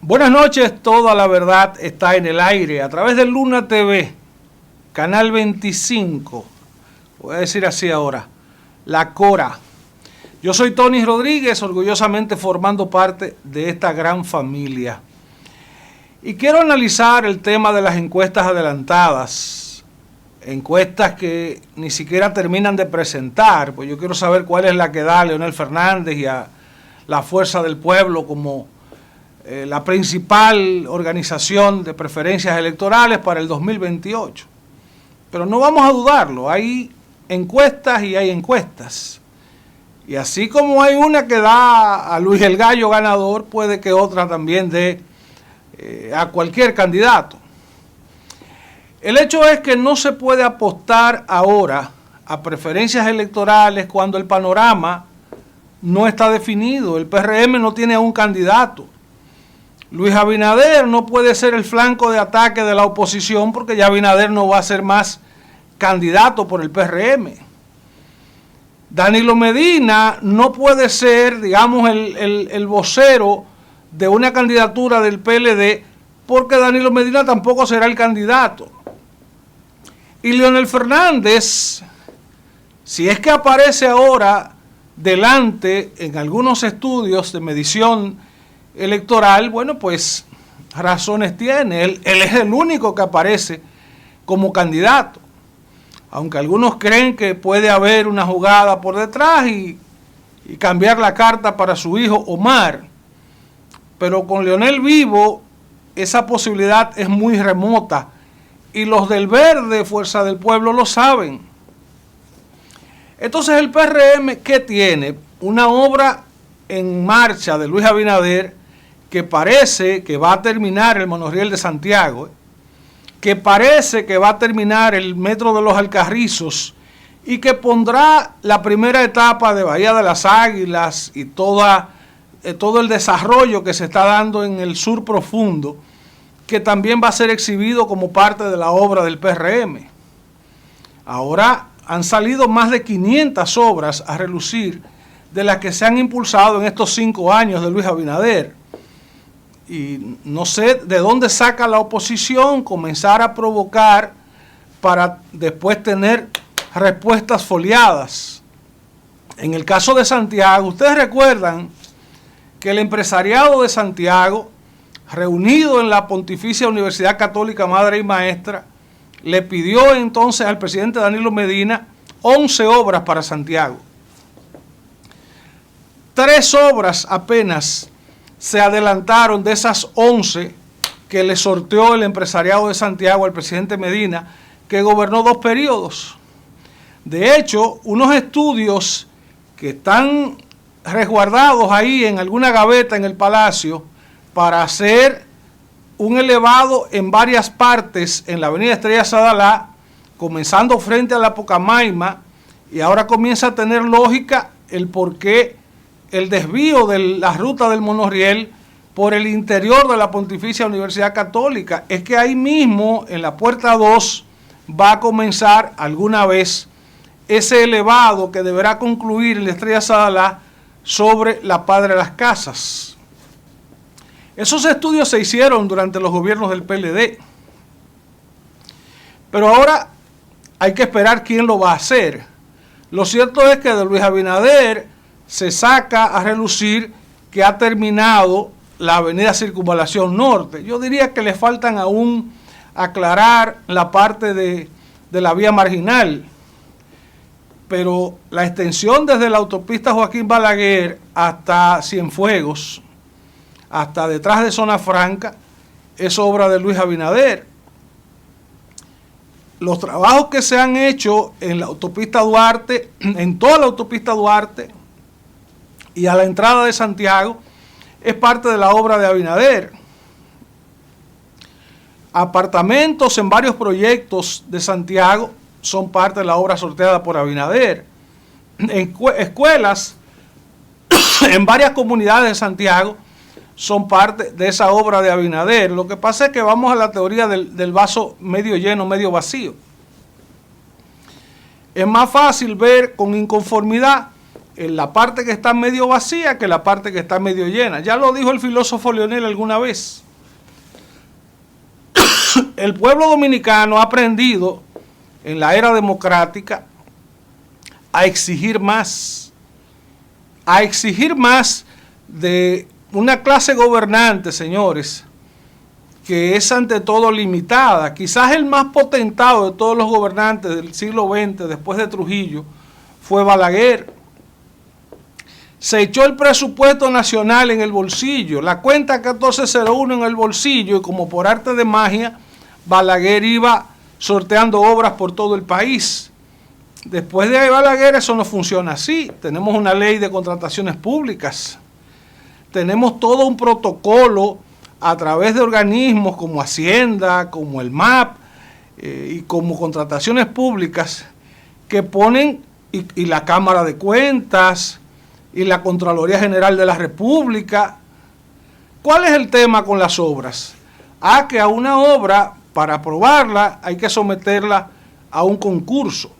Buenas noches, toda la verdad está en el aire a través de Luna TV, canal 25, voy a decir así ahora, La Cora. Yo soy Tony Rodríguez, orgullosamente formando parte de esta gran familia. Y quiero analizar el tema de las encuestas adelantadas, encuestas que ni siquiera terminan de presentar, pues yo quiero saber cuál es la que da a Leonel Fernández y a la Fuerza del Pueblo como la principal organización de preferencias electorales para el 2028. Pero no vamos a dudarlo, hay encuestas y hay encuestas. Y así como hay una que da a Luis el Gallo ganador, puede que otra también dé a cualquier candidato. El hecho es que no se puede apostar ahora a preferencias electorales cuando el panorama no está definido. El PRM no tiene a un candidato. Luis Abinader no puede ser el flanco de ataque de la oposición porque ya Abinader no va a ser más candidato por el PRM. Danilo Medina no puede ser, digamos, el vocero de una candidatura del PLD porque Danilo Medina tampoco será el candidato. Y Leonel Fernández, si es que aparece ahora delante en algunos estudios de medición electoral, bueno, pues razones tiene. Él es el único que aparece como candidato. Aunque algunos creen que puede haber una jugada por detrás y cambiar la carta para su hijo Omar. Pero con Leonel vivo, esa posibilidad es muy remota. Y los del Verde, Fuerza del Pueblo, lo saben. Entonces el PRM, ¿qué tiene? Una obra en marcha de Luis Abinader que parece que va a terminar el monorriel de Santiago, que parece que va a terminar el metro de los Alcarrizos y que pondrá la primera etapa de Bahía de las Águilas y todo el desarrollo que se está dando en el sur profundo, que también va a ser exhibido como parte de la obra del PRM. Ahora han salido más de 500 obras a relucir de las que se han impulsado en estos 5 años de Luis Abinader. Y no sé de dónde saca la oposición comenzar a provocar para después tener respuestas foliadas. En el caso de Santiago, ustedes recuerdan que el empresariado de Santiago, reunido en la Pontificia Universidad Católica Madre y Maestra, le pidió entonces al presidente Danilo Medina 11 obras para Santiago. 3 obras apenas se adelantaron de esas 11 que le sorteó el empresariado de Santiago al presidente Medina, que gobernó 2 periodos. De hecho, unos estudios que están resguardados ahí en alguna gaveta en el Palacio para hacer un elevado en varias partes en la avenida Estrella Sadalá, comenzando frente a la Pocamaima, y ahora comienza a tener lógica el porqué el desvío de la ruta del monorriel por el interior de la Pontificia Universidad Católica. Es que ahí mismo, en la puerta 2, va a comenzar alguna vez ese elevado que deberá concluir en la Estrella Sadalá sobre la Padre Las Casas. Esos estudios se hicieron durante los gobiernos del PLD. Pero ahora hay que esperar quién lo va a hacer. Lo cierto es que de Luis Abinader se saca a relucir que ha terminado la avenida Circunvalación Norte. Yo diría que le faltan aún aclarar la parte de la vía marginal, pero la extensión desde la autopista Joaquín Balaguer hasta Cienfuegos, hasta detrás de Zona Franca, es obra de Luis Abinader. Los trabajos que se han hecho en la autopista Duarte, en toda la autopista Duarte y a la entrada de Santiago, es parte de la obra de Abinader. Apartamentos en varios proyectos de Santiago son parte de la obra sorteada por Abinader. Escuelas en varias comunidades de Santiago son parte de esa obra de Abinader. Lo que pasa es que vamos a la teoría del vaso medio lleno, medio vacío. Es más fácil ver con inconformidad en la parte que está medio vacía que la parte que está medio llena. Ya lo dijo el filósofo Leonel alguna vez. El pueblo dominicano ha aprendido en la era democrática a exigir más de una clase gobernante, señores, que es ante todo limitada. Quizás el más potentado de todos los gobernantes del siglo XX, después de Trujillo, fue Balaguer. Se echó el presupuesto nacional en el bolsillo, la cuenta 1401 en el bolsillo, y como por arte de magia, Balaguer iba sorteando obras por todo el país. Después de Balaguer eso no funciona así. Tenemos una ley de contrataciones públicas, tenemos todo un protocolo a través de organismos como Hacienda, como el MAP y como contrataciones públicas que ponen, y la Cámara de Cuentas y la Contraloría General de la República. ¿Cuál es el tema con las obras? Que a una obra, para aprobarla, hay que someterla a un concurso.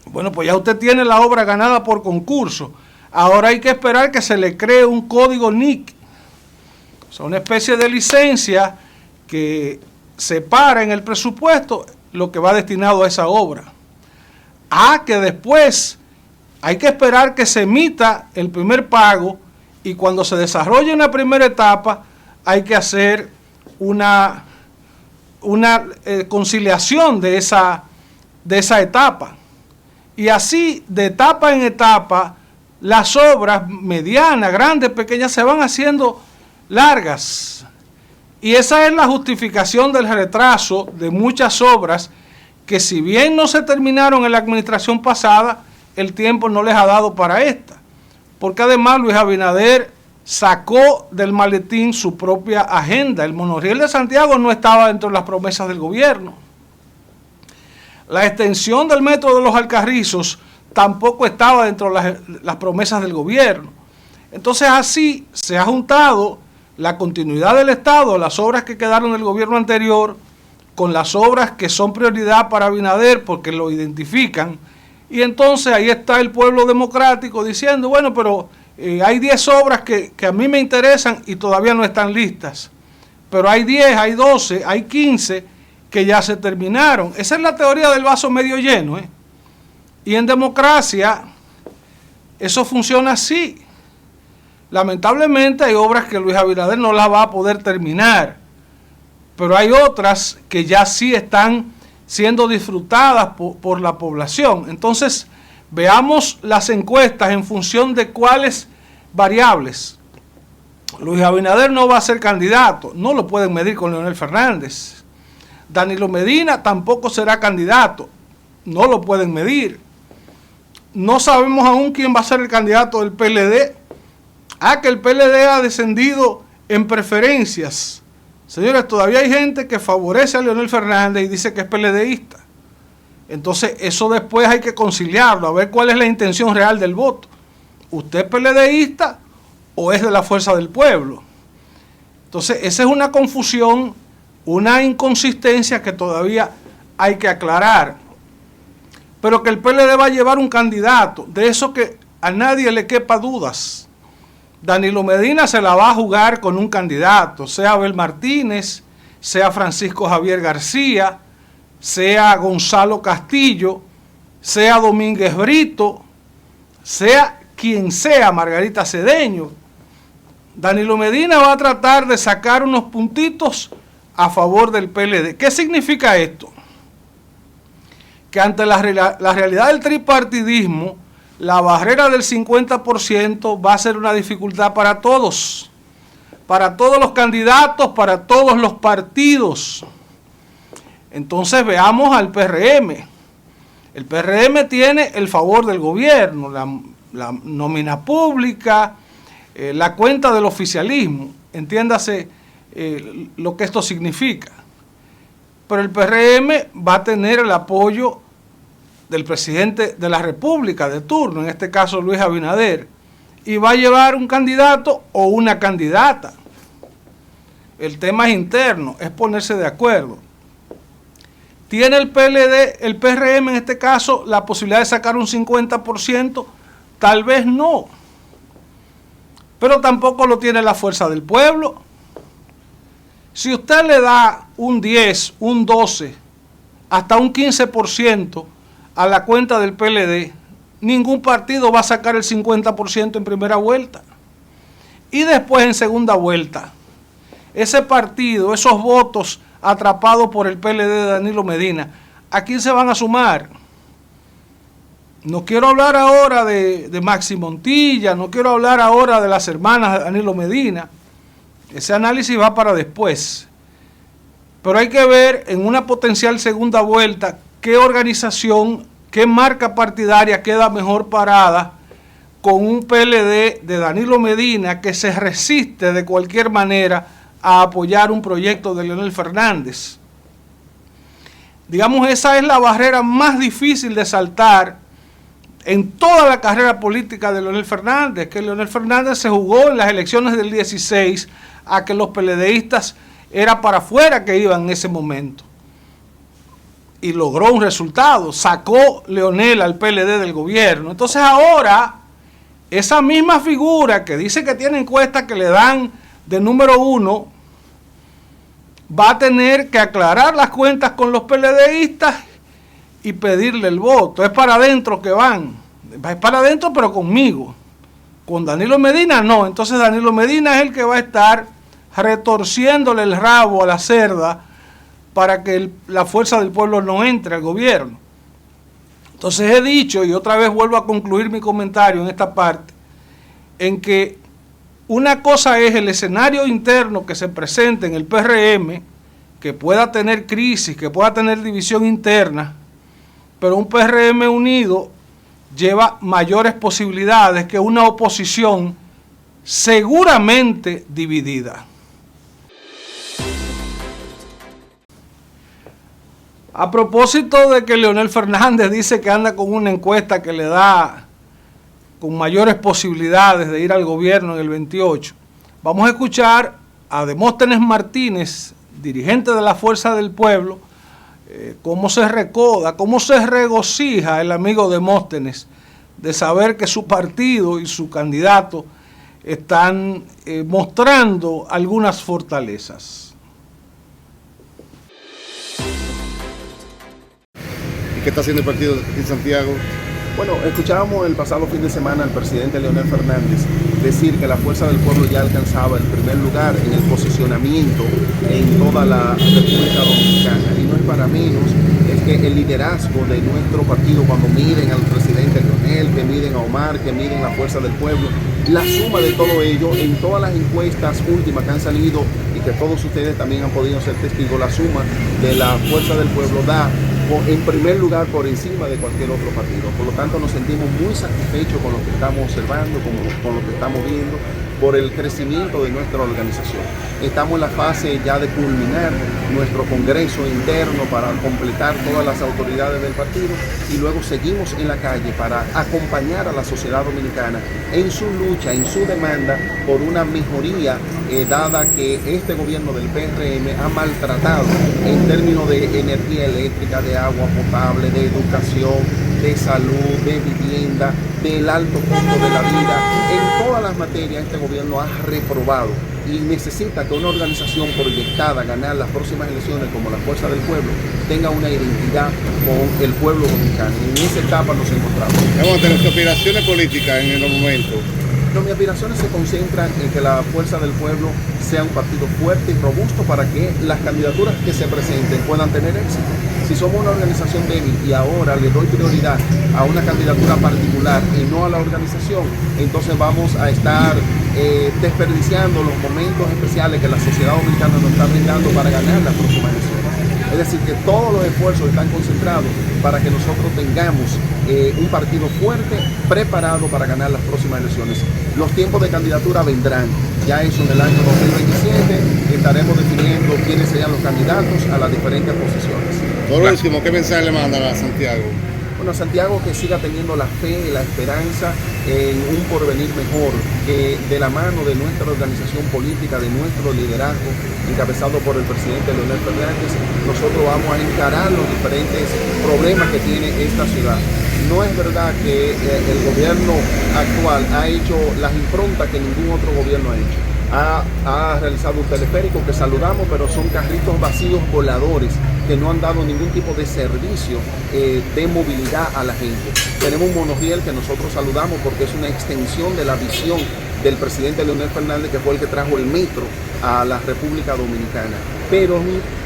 Bueno, pues ya usted tiene la obra ganada por concurso. Ahora hay que esperar que se le cree un código NIC. O sea, una especie de licencia que separa en el presupuesto lo que va destinado a esa obra. Que después hay que esperar que se emita el primer pago, y cuando se desarrolle una primera etapa hay que hacer una conciliación de esa etapa. Y así, de etapa en etapa, las obras medianas, grandes, pequeñas, se van haciendo largas. Y esa es la justificación del retraso de muchas obras que, si bien no se terminaron en la administración pasada, el tiempo no les ha dado para esta. Porque además Luis Abinader sacó del maletín su propia agenda. El monorriel de Santiago no estaba dentro de las promesas del gobierno. La extensión del metro de los Alcarrizos tampoco estaba dentro de las promesas del gobierno. Entonces así se ha juntado la continuidad del Estado, las obras que quedaron del gobierno anterior, con las obras que son prioridad para Abinader porque lo identifican. Y entonces ahí está el pueblo democrático diciendo, bueno, pero hay 10 obras que a mí me interesan y todavía no están listas. Pero hay 10, hay 12, hay 15 que ya se terminaron. Esa es la teoría del vaso medio lleno, ¿eh? Y en democracia eso funciona así. Lamentablemente hay obras que Luis Abinader no las va a poder terminar, pero hay otras que ya sí están siendo disfrutadas por la población. Entonces, veamos las encuestas en función de cuáles variables. Luis Abinader no va a ser candidato, no lo pueden medir con Leonel Fernández. Danilo Medina tampoco será candidato, no lo pueden medir. No sabemos aún quién va a ser el candidato del PLD. Que el PLD ha descendido en preferencias. Señores, todavía hay gente que favorece a Leonel Fernández y dice que es PLDista. Entonces, eso después hay que conciliarlo, a ver cuál es la intención real del voto. ¿Usted es PLDista o es de la fuerza del pueblo? Entonces, esa es una confusión, una inconsistencia que todavía hay que aclarar. Pero que el PLD va a llevar un candidato, de eso que a nadie le quepa dudas. Danilo Medina se la va a jugar con un candidato, sea Abel Martínez, sea Francisco Javier García, sea Gonzalo Castillo, sea Domínguez Brito, sea quien sea, Margarita Cedeño. Danilo Medina va a tratar de sacar unos puntitos a favor del PLD. ¿Qué significa esto? Que ante la realidad del tripartidismo, la barrera del 50% va a ser una dificultad para todos los candidatos, para todos los partidos. Entonces veamos al PRM. El PRM tiene el favor del gobierno, la nómina pública, la cuenta del oficialismo, entiéndase lo que esto significa. Pero el PRM va a tener el apoyo del presidente de la República de turno, en este caso Luis Abinader, y va a llevar un candidato o una candidata. El tema es interno, es ponerse de acuerdo. Tiene el PLD, el PRM en este caso, la posibilidad de sacar un 50%, Tal vez no, pero tampoco lo tiene la fuerza del pueblo. Si usted le da un 10, un 12, hasta un 15% a la cuenta del PLD, ningún partido va a sacar el 50% en primera vuelta. Y después en segunda vuelta, ese partido, esos votos atrapados por el PLD de Danilo Medina, ¿a quién se van a sumar? No quiero hablar ahora de Maxi Montilla, no quiero hablar ahora de las hermanas de Danilo Medina. Ese análisis va para después. Pero hay que ver en una potencial segunda vuelta qué organización, qué marca partidaria queda mejor parada con un PLD de Danilo Medina que se resiste de cualquier manera a apoyar un proyecto de Leonel Fernández. Digamos, esa es la barrera más difícil de saltar en toda la carrera política de Leonel Fernández, que Leonel Fernández se jugó en las elecciones del 16 a que los PLDistas era para afuera que iban en ese momento. Y logró un resultado, sacó Leonel al PLD del gobierno. Entonces ahora, esa misma figura que dice que tiene encuestas que le dan de número 1, va a tener que aclarar las cuentas con los PLDistas y pedirle el voto. Es para adentro que van. Es para adentro, pero conmigo. Con Danilo Medina no. Entonces Danilo Medina es el que va a estar retorciéndole el rabo a la cerda para que la fuerza del pueblo no entre al gobierno. Entonces he dicho, y otra vez vuelvo a concluir mi comentario en esta parte, en que una cosa es el escenario interno que se presenta en el PRM, que pueda tener crisis, que pueda tener división interna, pero un PRM unido lleva mayores posibilidades que una oposición seguramente dividida. A propósito de que Leonel Fernández dice que anda con una encuesta que le da con mayores posibilidades de ir al gobierno en el 28, vamos a escuchar a Demóstenes Martínez, dirigente de la Fuerza del Pueblo, cómo se recoda, cómo se regocija el amigo Demóstenes de saber que su partido y su candidato están mostrando algunas fortalezas. ¿Y qué está haciendo el partido en Santiago? Bueno, escuchábamos el pasado fin de semana al presidente Leonel Fernández decir que la Fuerza del Pueblo ya alcanzaba el primer lugar en el posicionamiento en toda la República Dominicana. Y no es para menos, es que el liderazgo de nuestro partido, cuando miren al presidente Leonel, que miren a Omar, que miren la Fuerza del Pueblo, la suma de todo ello en todas las encuestas últimas que han salido y que todos ustedes también han podido ser testigos, la suma de la Fuerza del Pueblo da en primer lugar por encima de cualquier otro partido. Por lo tanto, nos sentimos muy satisfechos con lo que estamos observando, con lo que estamos viendo, por el crecimiento de nuestra organización. Estamos en la fase ya de culminar nuestro congreso interno para completar todas las autoridades del partido y luego seguimos en la calle para acompañar a la sociedad dominicana en su lucha, en su demanda por una mejoría dada que este gobierno del PRM ha maltratado en términos de energía eléctrica, de agua potable, de educación, de salud, de vivienda, del alto costo de la vida. En todas las materias este gobierno ha reprobado y necesita que una organización proyectada a ganar las próximas elecciones como la Fuerza del Pueblo tenga una identidad con el pueblo dominicano. En esa etapa nos encontramos. Vamos a tener aspiraciones políticas en el momento. No, mis aspiraciones se concentran en que la Fuerza del Pueblo sea un partido fuerte y robusto para que las candidaturas que se presenten puedan tener éxito. Si somos una organización débil y ahora le doy prioridad a una candidatura particular y no a la organización, entonces vamos a estar desperdiciando los momentos especiales que la sociedad dominicana nos está brindando para ganar las próximas elecciones. Es decir, que todos los esfuerzos están concentrados para que nosotros tengamos un partido fuerte, preparado para ganar las próximas elecciones. Los tiempos de candidatura vendrán. Ya eso en el año 2027 estaremos definiendo quiénes serían los candidatos a las diferentes posiciones. Por último, ¿qué mensaje le mandan a Santiago? Bueno, Santiago que siga teniendo la fe, la esperanza en un porvenir mejor, que de la mano de nuestra organización política, de nuestro liderazgo, encabezado por el presidente Leonel Fernández, nosotros vamos a encarar los diferentes problemas que tiene esta ciudad. No es verdad que el gobierno actual ha hecho las improntas que ningún otro gobierno ha hecho. Ha realizado un teleférico que saludamos, pero son carritos vacíos voladores que no han dado ningún tipo de servicio de movilidad a la gente. Tenemos un monorriel que nosotros saludamos porque es una extensión de la visión del presidente Leonel Fernández, que fue el que trajo el metro a la República Dominicana. Pero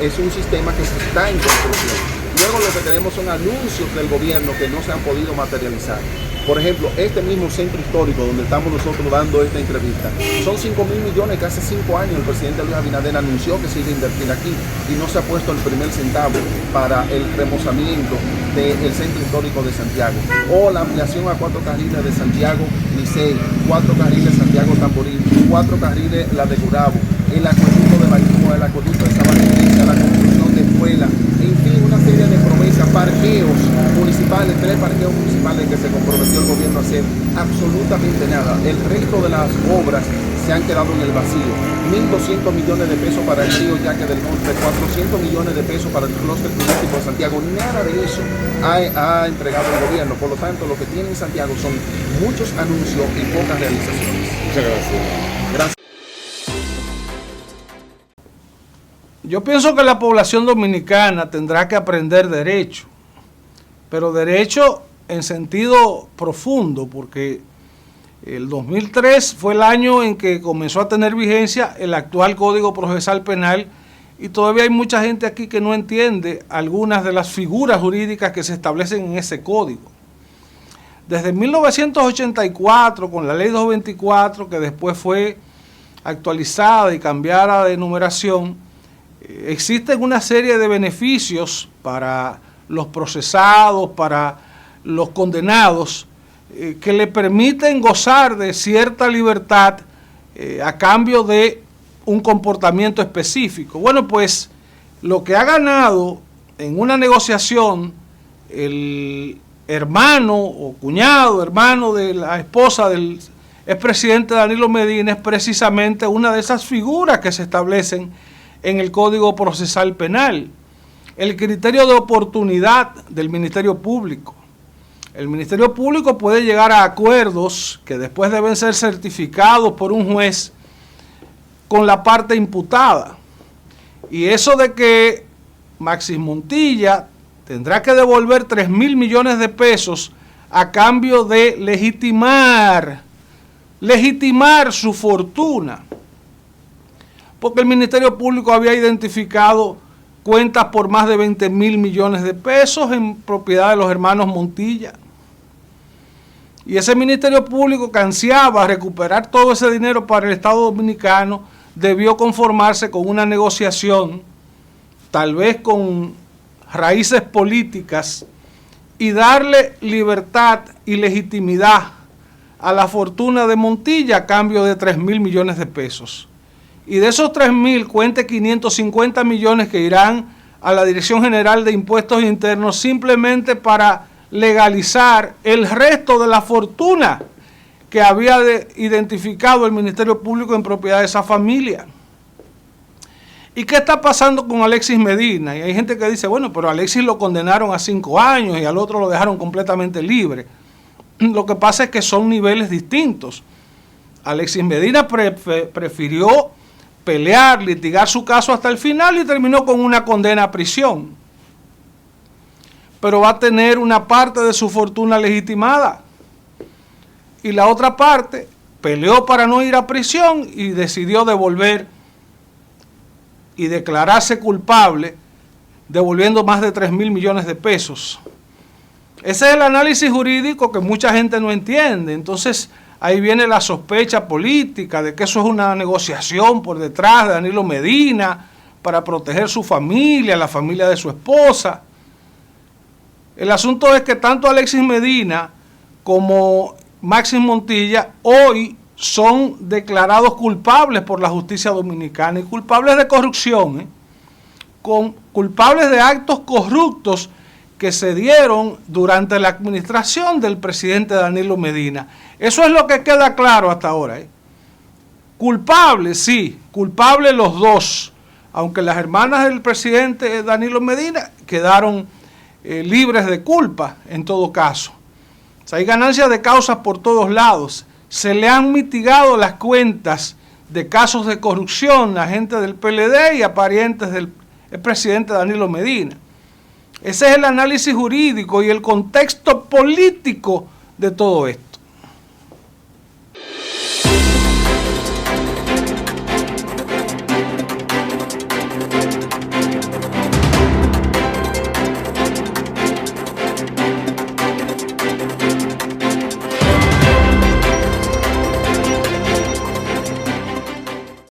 es un sistema que se está en construcción. Luego lo que tenemos son anuncios del gobierno que no se han podido materializar. Por ejemplo, este mismo centro histórico donde estamos nosotros dando esta entrevista, son 5.000 millones que hace 5 años el presidente Luis Abinader anunció que se iba a invertir aquí y no se ha puesto el primer centavo para el remozamiento del centro histórico de Santiago. O la ampliación a 4 carriles de Santiago Licey, 4 carriles Santiago Tamboril, 4 carriles la de Gurabo, el acueducto de Baitúa, el acueducto de Sabaneta, la construcción de escuelas, en fin, una serie de promesas, parqueos municipales, 3 parqueos municipales que se comprometió el gobierno a hacer, absolutamente nada. El resto de las obras se han quedado en el vacío. 1.200 millones de pesos para el río Yaque del Norte, 400 millones de pesos para el clúster turístico de Santiago. Nada de eso ha entregado el gobierno. Por lo tanto, lo que tiene en Santiago son muchos anuncios y pocas realizaciones. Muchas gracias. Gracias. Yo pienso que la población dominicana tendrá que aprender derecho, pero derecho en sentido profundo, porque el 2003 fue el año en que comenzó a tener vigencia el actual Código Procesal Penal y todavía hay mucha gente aquí que no entiende algunas de las figuras jurídicas que se establecen en ese código. Desde 1984, con la Ley 224, que después fue actualizada y cambiada de numeración, existen una serie de beneficios para los procesados, para los condenados, que le permiten gozar de cierta libertad a cambio de un comportamiento específico. Bueno, pues lo que ha ganado en una negociación el hermano o cuñado, hermano de la esposa del expresidente Danilo Medina es precisamente una de esas figuras que se establecen en el Código Procesal Penal. El criterio de oportunidad del Ministerio Público. El Ministerio Público puede llegar a acuerdos que después deben ser certificados por un juez con la parte imputada. Y eso de que Maxis Montilla tendrá que devolver 3.000 millones de pesos a cambio de legitimar su fortuna. Porque el Ministerio Público había identificado cuentas por más de 20.000 millones de pesos en propiedad de los hermanos Montilla. Y ese Ministerio Público que ansiaba recuperar todo ese dinero para el Estado Dominicano debió conformarse con una negociación, tal vez con raíces políticas, y darle libertad y legitimidad a la fortuna de Montilla a cambio de 3.000 millones de pesos. Y de esos 3.000, cuente 550 millones que irán a la Dirección General de Impuestos Internos simplemente para legalizar el resto de la fortuna que había identificado el Ministerio Público en propiedad de esa familia. ¿Y qué está pasando con Alexis Medina? Y hay gente que dice, bueno, pero a Alexis lo condenaron a 5 años y al otro lo dejaron completamente libre. Lo que pasa es que son niveles distintos. Alexis Medina prefirió pelear, litigar su caso hasta el final y terminó con una condena a prisión. Pero va a tener una parte de su fortuna legitimada. Y la otra parte peleó para no ir a prisión y decidió devolver y declararse culpable, devolviendo más de 3.000 millones de pesos. Ese es el análisis jurídico que mucha gente no entiende. Entonces, ahí viene la sospecha política de que eso es una negociación por detrás de Danilo Medina para proteger su familia, la familia de su esposa. El asunto es que tanto Alexis Medina como Maxis Montilla hoy son declarados culpables por la justicia dominicana y culpables de corrupción, culpables de actos corruptos que se dieron durante la administración del presidente Danilo Medina. Eso es lo que queda claro hasta ahora. Culpables, sí, culpables los dos, aunque las hermanas del presidente Danilo Medina quedaron libres de culpa en todo caso. O sea, hay ganancias de causas por todos lados. Se le han mitigado las cuentas de casos de corrupción a gente del PLD y a parientes del presidente Danilo Medina. Ese es el análisis jurídico y el contexto político de todo esto.